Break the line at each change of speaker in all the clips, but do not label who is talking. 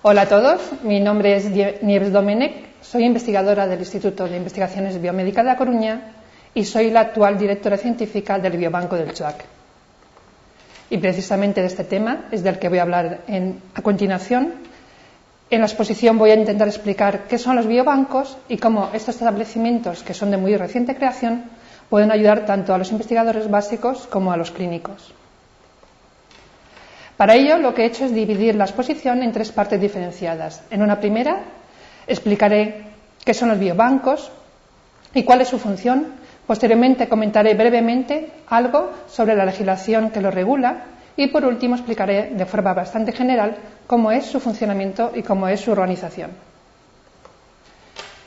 Hola a todos, mi nombre es Nieves Domenech, soy investigadora del Instituto de Investigaciones Biomédicas de A Coruña y soy la actual directora científica del Biobanco del CHUAC. Y precisamente de este tema es del que voy a hablar a continuación. En la exposición voy a intentar explicar qué son los biobancos y cómo estos establecimientos, que son de muy reciente creación, pueden ayudar tanto a los investigadores básicos como a los clínicos. Para ello, lo que he hecho es dividir la exposición en tres partes diferenciadas. En una primera, explicaré qué son los biobancos y cuál es su función. Posteriormente, comentaré brevemente algo sobre la legislación que lo regula y, por último, explicaré de forma bastante general cómo es su funcionamiento y cómo es su organización.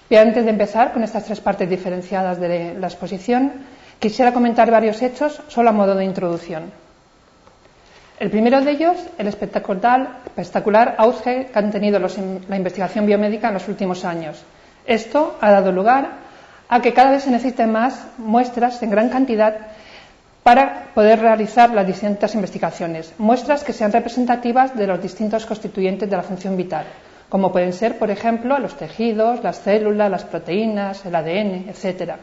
Y antes de empezar con estas tres partes diferenciadas de la exposición, quisiera comentar varios hechos solo a modo de introducción. El primero de ellos, el espectacular auge que han tenido la investigación biomédica en los últimos años. Esto ha dado lugar a que cada vez se necesiten más muestras en gran cantidad para poder realizar las distintas investigaciones. Muestras que sean representativas de los distintos constituyentes de la función vital, como pueden ser, por ejemplo, los tejidos, las células, las proteínas, el ADN, etc.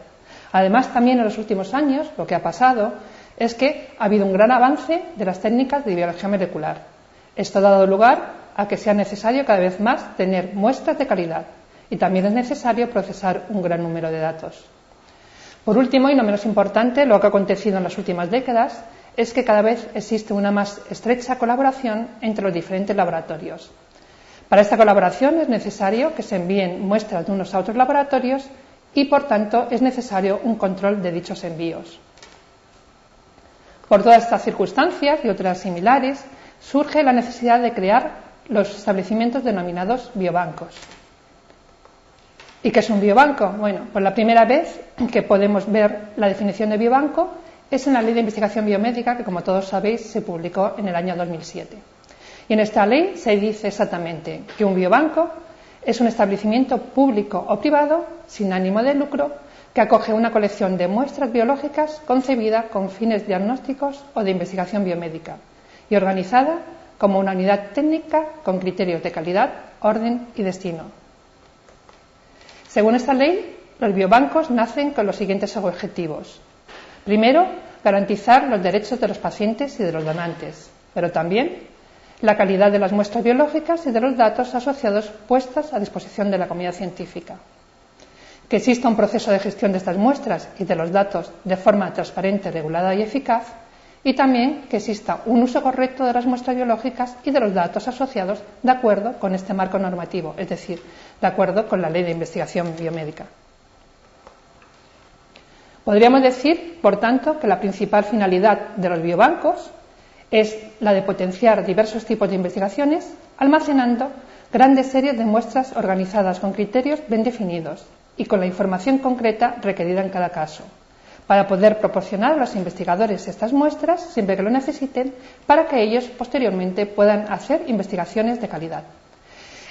Además, también en los últimos años, lo que ha pasado es que ha habido un gran avance de las técnicas de biología molecular. Esto ha dado lugar a que sea necesario cada vez más tener muestras de calidad y también es necesario procesar un gran número de datos. Por último, y no menos importante, lo que ha acontecido en las últimas décadas es que cada vez existe una más estrecha colaboración entre los diferentes laboratorios. Para esta colaboración es necesario que se envíen muestras de unos a otros laboratorios y, por tanto, es necesario un control de dichos envíos. Por todas estas circunstancias y otras similares, surge la necesidad de crear los establecimientos denominados biobancos. ¿Y qué es un biobanco? Bueno, pues la primera vez que podemos ver la definición de biobanco es en la Ley de Investigación Biomédica, que como todos sabéis se publicó en el año 2007. Y en esta ley se dice exactamente que un biobanco es un establecimiento público o privado sin ánimo de lucro que acoge una colección de muestras biológicas concebida con fines diagnósticos o de investigación biomédica y organizada como una unidad técnica con criterios de calidad, orden y destino. Según esta ley, los biobancos nacen con los siguientes objetivos. Primero, garantizar los derechos de los pacientes y de los donantes, pero también la calidad de las muestras biológicas y de los datos asociados puestas a disposición de la comunidad científica. Que exista un proceso de gestión de estas muestras y de los datos de forma transparente, regulada y eficaz, y también que exista un uso correcto de las muestras biológicas y de los datos asociados de acuerdo con este marco normativo, es decir, de acuerdo con la Ley de Investigación Biomédica. Podríamos decir, por tanto, que la principal finalidad de los biobancos es la de potenciar diversos tipos de investigaciones, almacenando grandes series de muestras organizadas con criterios bien definidos y con la información concreta requerida en cada caso, para poder proporcionar a los investigadores estas muestras siempre que lo necesiten, para que ellos posteriormente puedan hacer investigaciones de calidad.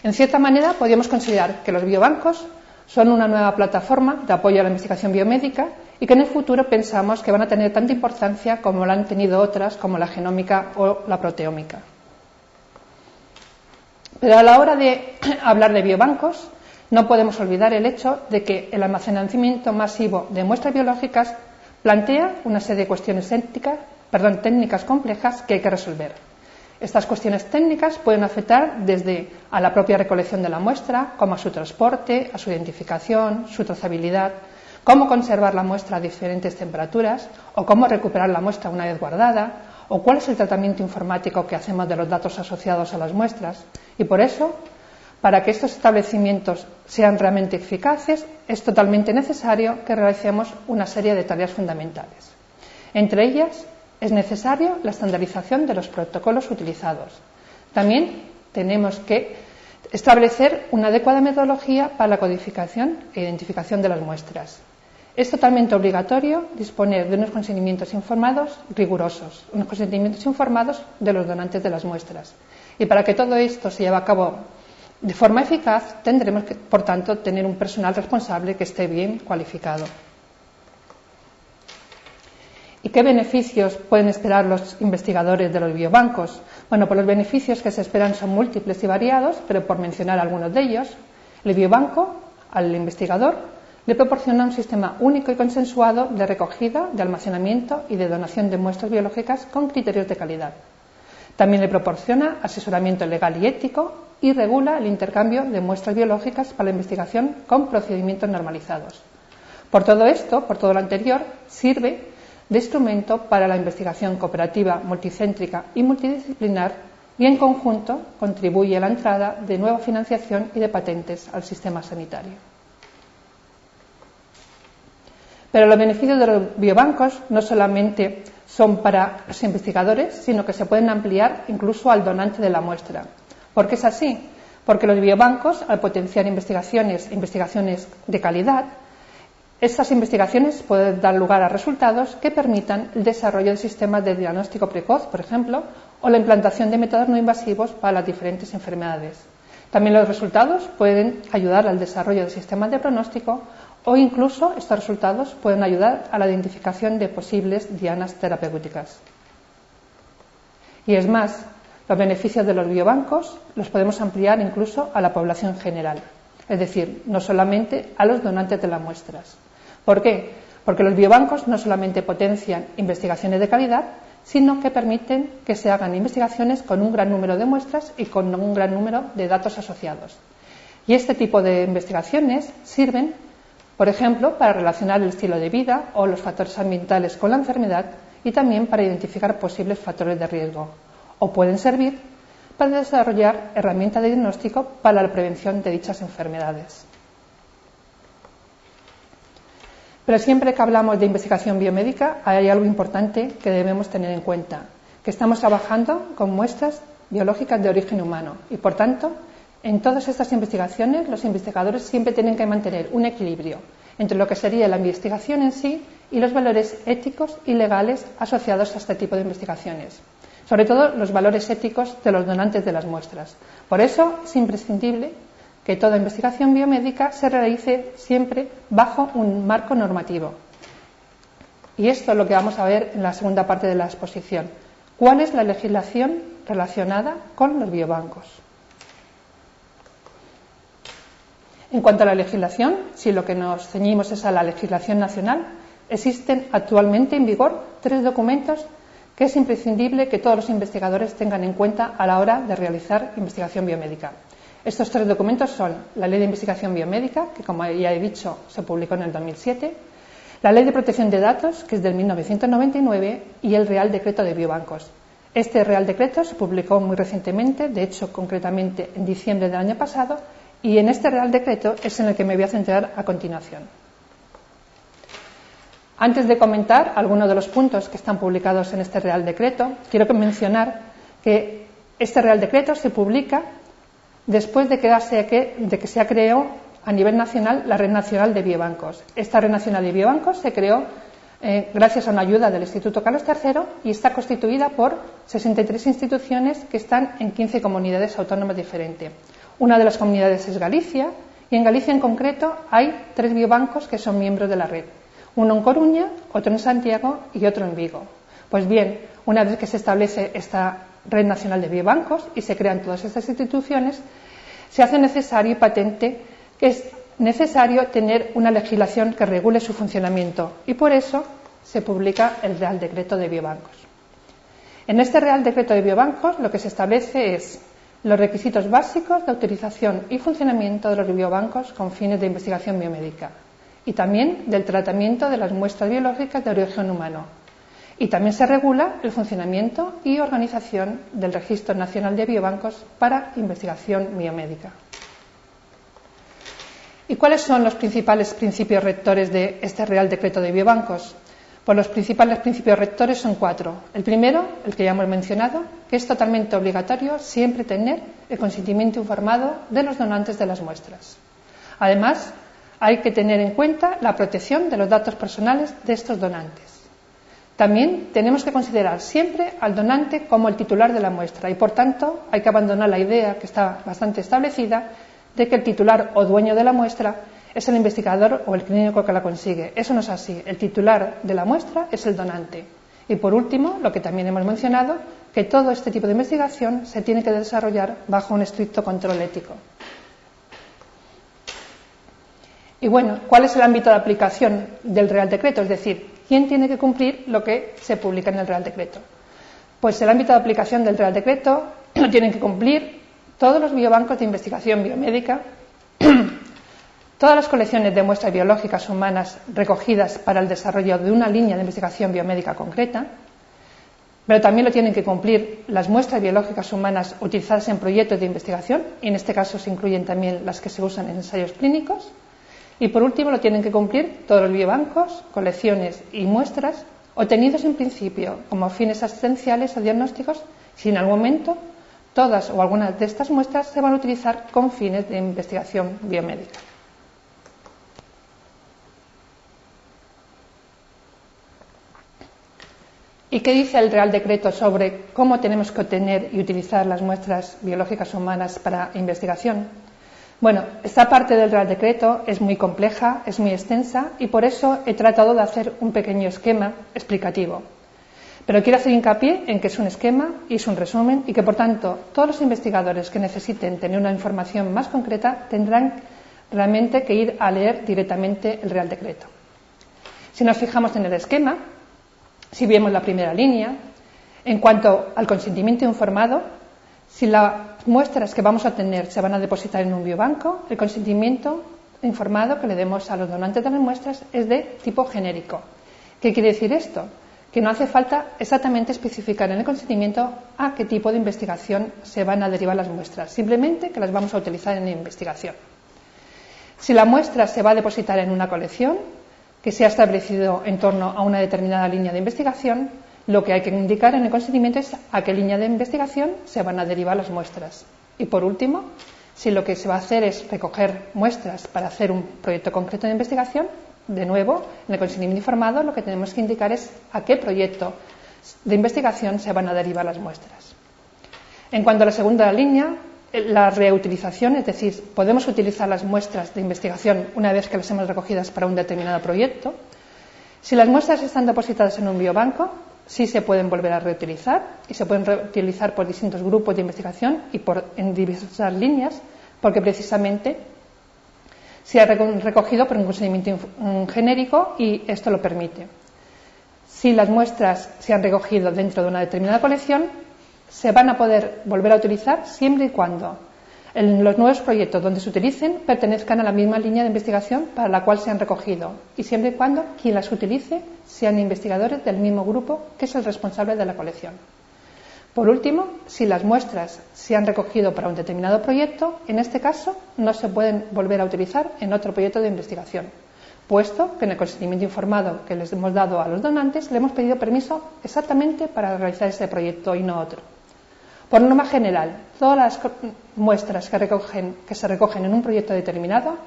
En cierta manera, podríamos considerar que los biobancos son una nueva plataforma de apoyo a la investigación biomédica y que en el futuro pensamos que van a tener tanta importancia como la han tenido otras, como la genómica o la proteómica. Pero a la hora de hablar de biobancos, no podemos olvidar el hecho de que el almacenamiento masivo de muestras biológicas plantea una serie de cuestiones técnicas complejas que hay que resolver. Estas cuestiones técnicas pueden afectar desde a la propia recolección de la muestra, como a su transporte, a su identificación, su trazabilidad, cómo conservar la muestra a diferentes temperaturas o cómo recuperar la muestra una vez guardada, o cuál es el tratamiento informático que hacemos de los datos asociados a las muestras. Y por eso, para que estos establecimientos sean realmente eficaces, es totalmente necesario que realicemos una serie de tareas fundamentales. Entre ellas, es necesario la estandarización de los protocolos utilizados. También tenemos que establecer una adecuada metodología para la codificación e identificación de las muestras. Es totalmente obligatorio disponer de unos consentimientos informados rigurosos, unos consentimientos informados de los donantes de las muestras. Y para que todo esto se lleve a cabo de forma eficaz, tendremos que, por tanto, tener un personal responsable que esté bien cualificado. ¿Y qué beneficios pueden esperar los investigadores de los biobancos? Bueno, pues los beneficios que se esperan son múltiples y variados, pero por mencionar algunos de ellos, el biobanco al investigador le proporciona un sistema único y consensuado de recogida, de almacenamiento y de donación de muestras biológicas con criterios de calidad. También le proporciona asesoramiento legal y ético y regula el intercambio de muestras biológicas para la investigación con procedimientos normalizados. Por todo esto, por todo lo anterior, sirve de instrumento para la investigación cooperativa, multicéntrica y multidisciplinar y en conjunto contribuye a la entrada de nueva financiación y de patentes al sistema sanitario. Pero los beneficios de los biobancos no solamente son para los investigadores, sino que se pueden ampliar incluso al donante de la muestra. ¿Por qué es así? Porque los biobancos, al potenciar investigaciones de calidad, estas investigaciones pueden dar lugar a resultados que permitan el desarrollo de sistemas de diagnóstico precoz, por ejemplo, o la implantación de métodos no invasivos para las diferentes enfermedades. También los resultados pueden ayudar al desarrollo de sistemas de pronóstico o incluso estos resultados pueden ayudar a la identificación de posibles dianas terapéuticas. Y es más, los beneficios de los biobancos los podemos ampliar incluso a la población general, es decir, no solamente a los donantes de las muestras. ¿Por qué? Porque los biobancos no solamente potencian investigaciones de calidad, sino que permiten que se hagan investigaciones con un gran número de muestras y con un gran número de datos asociados. Y este tipo de investigaciones sirven, por ejemplo, para relacionar el estilo de vida o los factores ambientales con la enfermedad y también para identificar posibles factores de riesgo. O pueden servir para desarrollar herramientas de diagnóstico para la prevención de dichas enfermedades. Pero siempre que hablamos de investigación biomédica hay algo importante que debemos tener en cuenta, que estamos trabajando con muestras biológicas de origen humano y, por tanto, en todas estas investigaciones los investigadores siempre tienen que mantener un equilibrio entre lo que sería la investigación en sí y los valores éticos y legales asociados a este tipo de investigaciones, sobre todo los valores éticos de los donantes de las muestras. Por eso es imprescindible que toda investigación biomédica se realice siempre bajo un marco normativo. Y esto es lo que vamos a ver en la segunda parte de la exposición. ¿Cuál es la legislación relacionada con los biobancos? En cuanto a la legislación, si lo que nos ceñimos es a la legislación nacional, existen actualmente en vigor 3 documentos que es imprescindible que todos los investigadores tengan en cuenta a la hora de realizar investigación biomédica. Estos 3 documentos son la Ley de Investigación Biomédica, que como ya he dicho se publicó en el 2007, la Ley de Protección de Datos, que es del 1999, y el Real Decreto de Biobancos. Este Real Decreto se publicó muy recientemente, de hecho concretamente en diciembre del año pasado, y en este Real Decreto es en el que me voy a centrar a continuación. Antes de comentar algunos de los puntos que están publicados en este Real Decreto, quiero mencionar que este Real Decreto se publica después de que se creó a nivel nacional la Red Nacional de Biobancos. Esta Red Nacional de Biobancos se creó gracias a una ayuda del Instituto Carlos III y está constituida por 63 instituciones que están en 15 comunidades autónomas diferentes. Una de las comunidades es Galicia y en Galicia en concreto hay 3 biobancos que son miembros de la red. Uno en Coruña, otro en Santiago y otro en Vigo. Pues bien, una vez que se establece esta Red Nacional de Biobancos y se crean todas estas instituciones, se hace necesario y patente que es necesario tener una legislación que regule su funcionamiento y por eso se publica el Real Decreto de Biobancos. En este Real Decreto de Biobancos lo que se establece es los requisitos básicos de autorización y funcionamiento de los biobancos con fines de investigación biomédica y también del tratamiento de las muestras biológicas de origen humano. Y también se regula el funcionamiento y organización del Registro Nacional de Biobancos para investigación biomédica. ¿Y cuáles son los principales principios rectores de este Real Decreto de Biobancos? Pues los principales principios rectores son 4. El primero, el que ya hemos mencionado, que es totalmente obligatorio siempre tener el consentimiento informado de los donantes de las muestras. Además, hay que tener en cuenta la protección de los datos personales de estos donantes. También tenemos que considerar siempre al donante como el titular de la muestra y, por tanto, hay que abandonar la idea que está bastante establecida de que el titular o dueño de la muestra es el investigador o el clínico que la consigue. Eso no es así. El titular de la muestra es el donante. Y por último, lo que también hemos mencionado, que todo este tipo de investigación se tiene que desarrollar bajo un estricto control ético. Y bueno, ¿cuál es el ámbito de aplicación del Real Decreto? Es decir, ¿quién tiene que cumplir lo que se publica en el Real Decreto? Pues el ámbito de aplicación del Real Decreto lo tienen que cumplir todos los biobancos de investigación biomédica, todas las colecciones de muestras biológicas humanas recogidas para el desarrollo de una línea de investigación biomédica concreta, pero también lo tienen que cumplir las muestras biológicas humanas utilizadas en proyectos de investigación, y en este caso se incluyen también las que se usan en ensayos clínicos, y por último lo tienen que cumplir todos los biobancos, colecciones y muestras obtenidos en principio como fines asistenciales o diagnósticos, si en algún momento todas o algunas de estas muestras se van a utilizar con fines de investigación biomédica. ¿Y qué dice el Real Decreto sobre cómo tenemos que obtener y utilizar las muestras biológicas humanas para investigación? Bueno, esta parte del Real Decreto es muy compleja, es muy extensa y por eso he tratado de hacer un pequeño esquema explicativo. Pero quiero hacer hincapié en que es un esquema y es un resumen y que, por tanto, todos los investigadores que necesiten tener una información más concreta tendrán realmente que ir a leer directamente el Real Decreto. Si nos fijamos en el esquema, si vemos la primera línea, en cuanto al consentimiento informado, si las muestras que vamos a obtener se van a depositar en un biobanco, el consentimiento informado que le demos a los donantes de las muestras es de tipo genérico. ¿Qué quiere decir esto? Que no hace falta exactamente especificar en el consentimiento a qué tipo de investigación se van a derivar las muestras, simplemente que las vamos a utilizar en la investigación. Si la muestra se va a depositar en una colección que se ha establecido en torno a una determinada línea de investigación, lo que hay que indicar en el consentimiento es a qué línea de investigación se van a derivar las muestras. Y por último, si lo que se va a hacer es recoger muestras para hacer un proyecto concreto de investigación, de nuevo, en el consentimiento informado lo que tenemos que indicar es a qué proyecto de investigación se van a derivar las muestras. En cuanto a la segunda línea, la reutilización, es decir, podemos utilizar las muestras de investigación una vez que las hemos recogidas para un determinado proyecto. Si las muestras están depositadas en un biobanco, sí se pueden volver a reutilizar y se pueden reutilizar por distintos grupos de investigación y en diversas líneas, porque precisamente se ha recogido por un consentimiento genérico y esto lo permite. Si las muestras se han recogido dentro de una determinada colección, se van a poder volver a utilizar siempre y cuando en los nuevos proyectos donde se utilicen pertenezcan a la misma línea de investigación para la cual se han recogido y siempre y cuando quien las utilice sean investigadores del mismo grupo que es el responsable de la colección. Por último, si las muestras se han recogido para un determinado proyecto, en este caso no se pueden volver a utilizar en otro proyecto de investigación, puesto que en el consentimiento informado que les hemos dado a los donantes le hemos pedido permiso exactamente para realizar ese proyecto y no otro. Por norma general, todas las muestras que se recogen en un proyecto determinado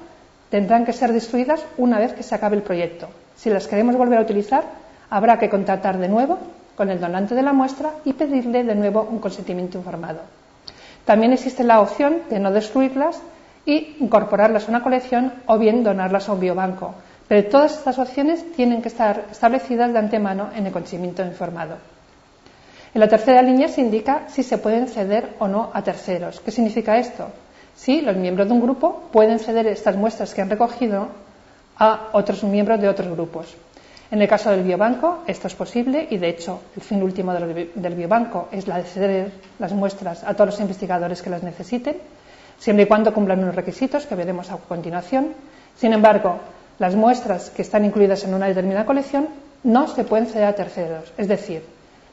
tendrán que ser destruidas una vez que se acabe el proyecto. Si las queremos volver a utilizar, habrá que contactar de nuevo con el donante de la muestra y pedirle de nuevo un consentimiento informado. También existe la opción de no destruirlas y incorporarlas a una colección o bien donarlas a un biobanco, pero todas estas opciones tienen que estar establecidas de antemano en el consentimiento informado. En la tercera línea se indica si se pueden ceder o no a terceros. ¿Qué significa esto? Si los miembros de un grupo pueden ceder estas muestras que han recogido a otros miembros de otros grupos. En el caso del biobanco, esto es posible y, de hecho, el fin último del biobanco es la de ceder las muestras a todos los investigadores que las necesiten, siempre y cuando cumplan unos requisitos que veremos a continuación. Sin embargo, las muestras que están incluidas en una determinada colección no se pueden ceder a terceros, es decir,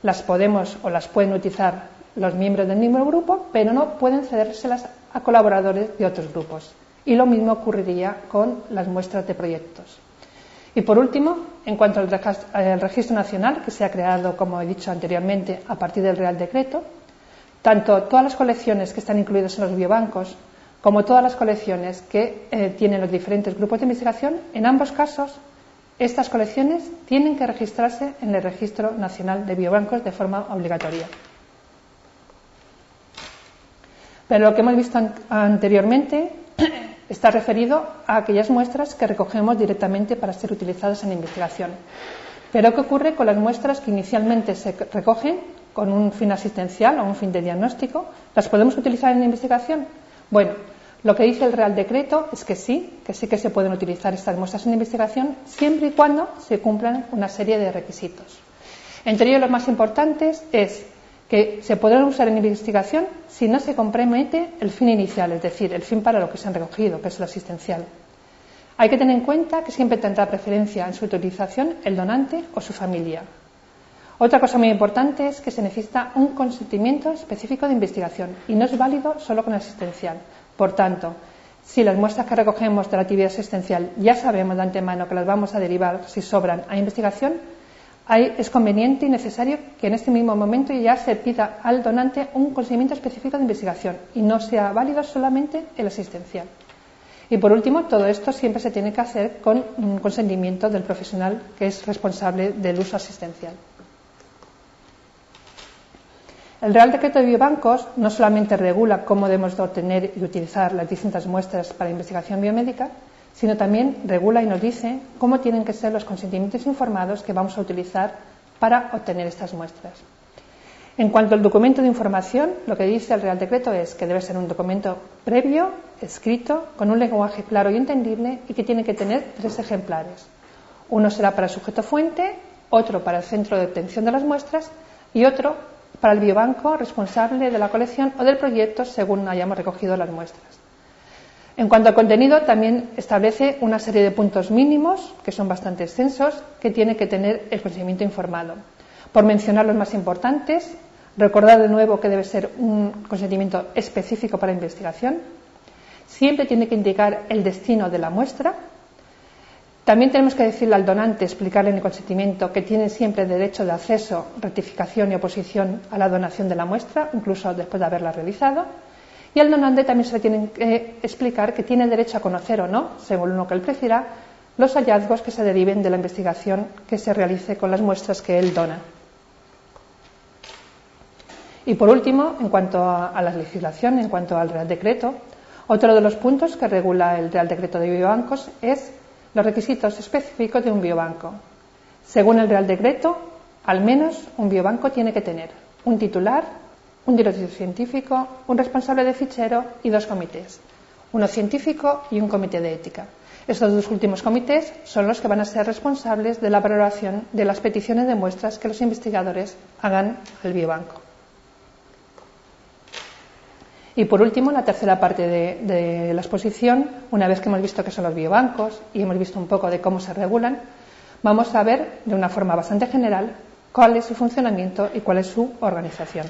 las podemos o las pueden utilizar los miembros del mismo grupo, pero no pueden cedérselas a colaboradores de otros grupos. Y lo mismo ocurriría con las muestras de proyectos. Y por último, en cuanto al registro nacional, que se ha creado, como he dicho anteriormente, a partir del Real Decreto, tanto todas las colecciones que están incluidas en los biobancos como todas las colecciones que tienen los diferentes grupos de investigación, en ambos casos, estas colecciones tienen que registrarse en el Registro Nacional de Biobancos de forma obligatoria. Pero lo que hemos visto anteriormente está referido a aquellas muestras que recogemos directamente para ser utilizadas en investigación. Pero ¿qué ocurre con las muestras que inicialmente se recogen con un fin asistencial o un fin de diagnóstico? ¿Las podemos utilizar en investigación? Bueno, lo que dice el Real Decreto es que sí que se pueden utilizar estas muestras en investigación siempre y cuando se cumplan una serie de requisitos. Entre ellos, los más importantes es que se podrán usar en investigación si no se compromete el fin inicial, es decir, el fin para lo que se han recogido, que es el asistencial. Hay que tener en cuenta que siempre tendrá preferencia en su utilización el donante o su familia. Otra cosa muy importante es que se necesita un consentimiento específico de investigación y no es válido solo con el asistencial. Por tanto, si las muestras que recogemos de la actividad asistencial ya sabemos de antemano que las vamos a derivar, si sobran, a investigación, es conveniente y necesario que en este mismo momento ya se pida al donante un consentimiento específico de investigación y no sea válido solamente el asistencial. Y por último, todo esto siempre se tiene que hacer con un consentimiento del profesional que es responsable del uso asistencial. El Real Decreto de Biobancos no solamente regula cómo debemos de obtener y utilizar las distintas muestras para investigación biomédica, sino también regula y nos dice cómo tienen que ser los consentimientos informados que vamos a utilizar para obtener estas muestras. En cuanto al documento de información, lo que dice el Real Decreto es que debe ser un documento previo, escrito, con un lenguaje claro y entendible y que tiene que tener 3 ejemplares. Uno será para el sujeto fuente, otro para el centro de obtención de las muestras y otro para el biobanco responsable de la colección o del proyecto según hayamos recogido las muestras. En cuanto al contenido, también establece una serie de puntos mínimos, que son bastante extensos, que tiene que tener el consentimiento informado. Por mencionar los más importantes, recordar de nuevo que debe ser un consentimiento específico para investigación. Siempre tiene que indicar el destino de la muestra. También tenemos que decirle al donante, explicarle en el consentimiento que tiene siempre derecho de acceso, rectificación y oposición a la donación de la muestra, incluso después de haberla realizado. Y al donante también se le tiene que explicar que tiene derecho a conocer o no, según lo que él prefiera, los hallazgos que se deriven de la investigación que se realice con las muestras que él dona. Y por último, en cuanto a la legislación, en cuanto al Real Decreto, otro de los puntos que regula el Real Decreto de Biobancos es los requisitos específicos de un biobanco. Según el Real Decreto, al menos un biobanco tiene que tener un titular, un director científico, un responsable de fichero y 2 comités, uno científico y un comité de ética. Estos 2 últimos comités son los que van a ser responsables de la valoración de las peticiones de muestras que los investigadores hagan al biobanco. Y por último, la tercera parte de la exposición, una vez que hemos visto qué son los biobancos y hemos visto un poco de cómo se regulan, vamos a ver de una forma bastante general cuál es su funcionamiento y cuál es su organización.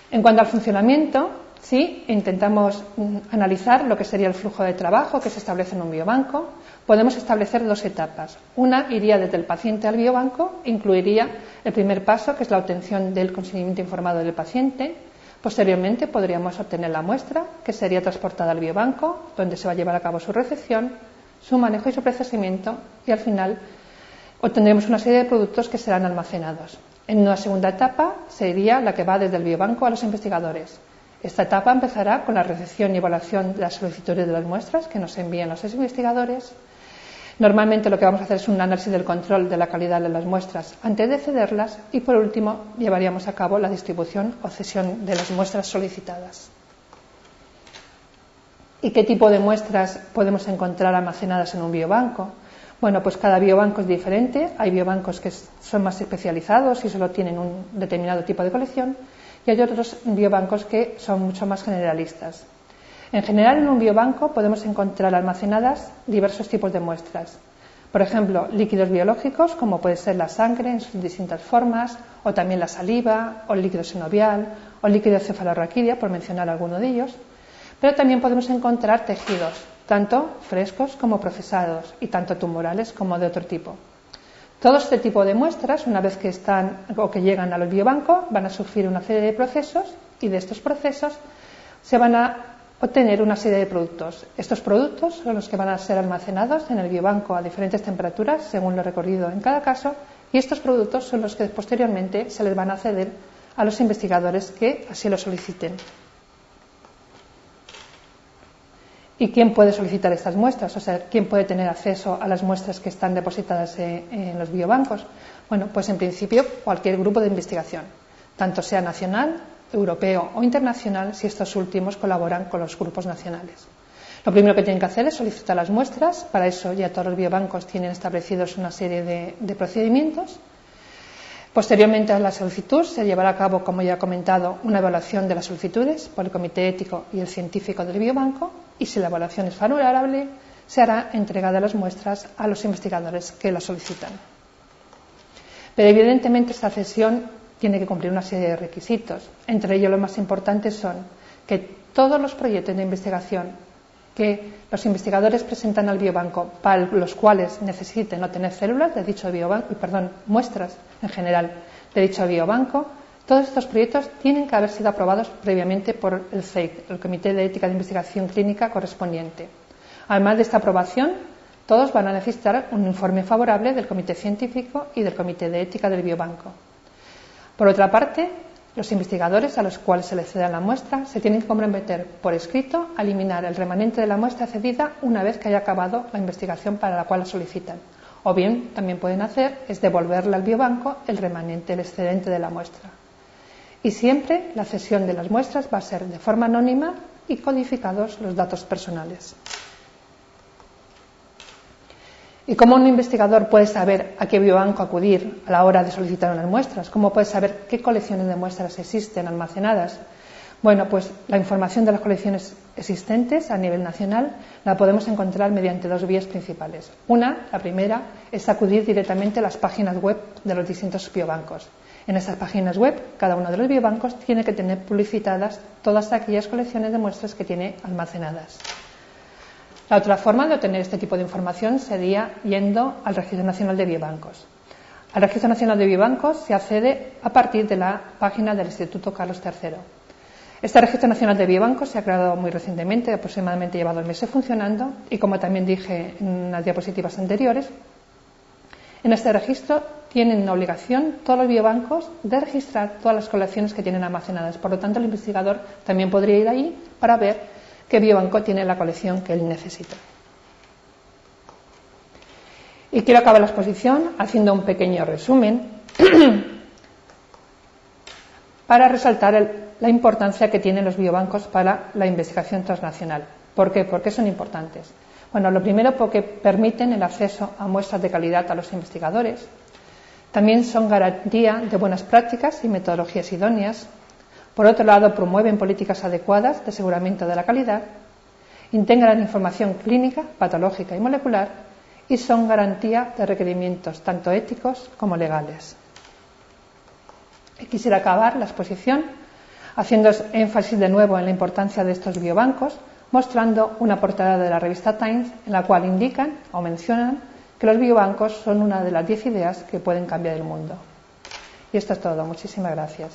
En cuanto al funcionamiento, si intentamos analizar lo que sería el flujo de trabajo que se establece en un biobanco, podemos establecer 2 etapas. Una iría desde el paciente al biobanco, incluiría el primer paso, que es la obtención del consentimiento informado del paciente. Posteriormente podríamos obtener la muestra, que sería transportada al biobanco, donde se va a llevar a cabo su recepción, su manejo y su procesamiento, y al final obtendremos una serie de productos que serán almacenados. En una segunda etapa sería la que va desde el biobanco a los investigadores. Esta etapa empezará con la recepción y evaluación de las solicitudes de las muestras que nos envían los investigadores. Normalmente lo que vamos a hacer es un análisis del control de la calidad de las muestras antes de cederlas y por último llevaríamos a cabo la distribución o cesión de las muestras solicitadas. ¿Y qué tipo de muestras podemos encontrar almacenadas en un biobanco? Bueno, pues cada biobanco es diferente. Hay biobancos que son más especializados y solo tienen un determinado tipo de colección y hay otros biobancos que son mucho más generalistas. En general, en un biobanco podemos encontrar almacenadas diversos tipos de muestras. Por ejemplo, líquidos biológicos, como puede ser la sangre en sus distintas formas, o también la saliva, o el líquido sinovial, o el líquido de cefalorraquídea, por mencionar alguno de ellos. Pero también podemos encontrar tejidos, tanto frescos como procesados, y tanto tumorales como de otro tipo. Todo este tipo de muestras, una vez que están o que llegan al biobanco, van a sufrir una serie de procesos y de estos procesos se van a obtener una serie de productos. Estos productos son los que van a ser almacenados en el biobanco a diferentes temperaturas según lo recorrido en cada caso y estos productos son los que posteriormente se les van a ceder a los investigadores que así lo soliciten. ¿Y quién puede solicitar estas muestras? O sea, ¿quién puede tener acceso a las muestras que están depositadas en los biobancos? Bueno, pues en principio cualquier grupo de investigación, tanto sea nacional, europeo o internacional, si estos últimos colaboran con los grupos nacionales. Lo primero que tienen que hacer es solicitar las muestras. Para eso ya todos los biobancos tienen establecidos una serie de procedimientos. Posteriormente a la solicitud se llevará a cabo, como ya he comentado, una evaluación de las solicitudes por el comité ético y el científico del biobanco, y si la evaluación es favorable, se hará entrega de las muestras a los investigadores que las solicitan. Pero evidentemente esta cesión tiene que cumplir una serie de requisitos. Entre ellos los más importantes son que todos los proyectos de investigación que los investigadores presentan al biobanco, para los cuales necesiten obtener células de dicho biobanco, muestras en general de dicho biobanco, todos estos proyectos tienen que haber sido aprobados previamente por el CEIC, el Comité de Ética de Investigación Clínica correspondiente. Además de esta aprobación, todos van a necesitar un informe favorable del Comité Científico y del Comité de Ética del biobanco. Por otra parte, los investigadores a los cuales se les ceda la muestra se tienen que comprometer por escrito a eliminar el remanente de la muestra cedida una vez que haya acabado la investigación para la cual la solicitan. O bien, también pueden hacer es devolverle al biobanco el remanente, el excedente de la muestra. Y siempre la cesión de las muestras va a ser de forma anónima y codificados los datos personales. ¿Y cómo un investigador puede saber a qué biobanco acudir a la hora de solicitar unas muestras? ¿Cómo puede saber qué colecciones de muestras existen almacenadas? Bueno, pues la información de las colecciones existentes a nivel nacional la podemos encontrar mediante dos vías principales. La primera, es acudir directamente a las páginas web de los distintos biobancos. En esas páginas web, cada uno de los biobancos tiene que tener publicitadas todas aquellas colecciones de muestras que tiene almacenadas. La otra forma de obtener este tipo de información sería yendo al Registro Nacional de Biobancos. Al Registro Nacional de Biobancos se accede a partir de la página del Instituto Carlos III. Este Registro Nacional de Biobancos se ha creado muy recientemente, aproximadamente lleva 2 meses funcionando, y como también dije en las diapositivas anteriores, en este registro tienen la obligación todos los biobancos de registrar todas las colecciones que tienen almacenadas. Por lo tanto, el investigador también podría ir ahí para ver qué biobanco tiene la colección que él necesita. Y quiero acabar la exposición haciendo un pequeño resumen para resaltar la importancia que tienen los biobancos para la investigación transnacional. ¿Por qué? ¿Por qué son importantes? Bueno, lo primero porque permiten el acceso a muestras de calidad a los investigadores. También son garantía de buenas prácticas y metodologías idóneas. Por otro lado, promueven políticas adecuadas de aseguramiento de la calidad, integran información clínica, patológica y molecular y son garantía de requerimientos tanto éticos como legales. Y quisiera acabar la exposición haciendo énfasis de nuevo en la importancia de estos biobancos, mostrando una portada de la revista Times en la cual indican o mencionan que los biobancos son una de las 10 ideas que pueden cambiar el mundo. Y esto es todo. Muchísimas gracias.